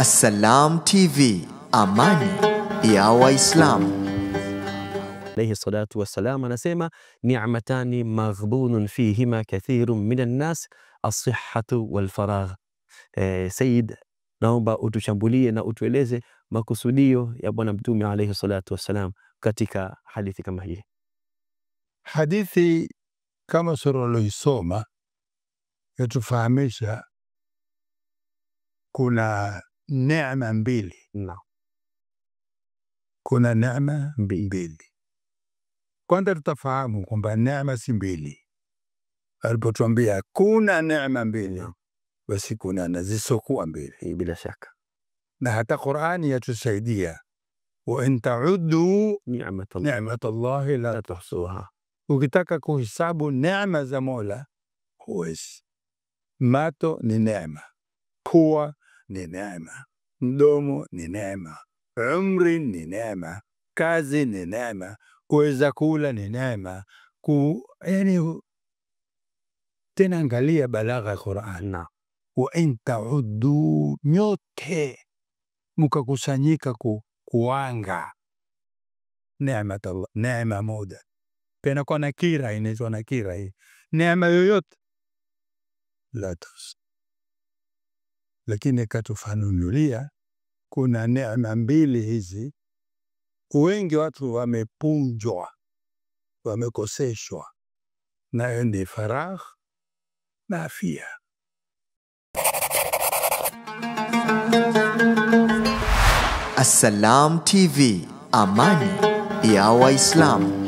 Assalam TV, amani ya Waislamu. Alayhi salatu wassalam anasema ni'matani maghbunun fihima kathirun minan nas as-sihhatu wal faragh. Sayyid, naomba utushambulie na utueleze makusudio ya Bwana Mtume alayhi salatu wassalam katika hadithi kama hii. Hadithi kama sura loisoma yatufahamisha kuna neema mbili. Kuna neema mbili. Kwanza tutafahamu kwamba neema si mbili. Alipotuambia kuna neema mbili, basi kuna na zisizokuwa mbili Bila shaka. na hata Qur'ani yatusaidia wa in ta'uddu ni'matallahi la tuhsuha. Ukitaka kuhesabu neema za Mola huwezi. Mato ni neema, pua ni neema, mdomo ni neema, umri ni neema, kazi ni neema, kuweza kula ni neema, yani tena angalia balagha ya Qur'an. Wa in ta'uddu, nyote mkakusanyika kuanga neema neema moja. Tena kwa nakira, inaitwa nakira hii. Neema yoyote la tuhsa. Lakini katufanunulia kuna neema mbili hizi. Wengi watu wamepunjwa, wamekoseshwa, nayo ni faragh na afya. Assalam TV, amani ya Waislamu.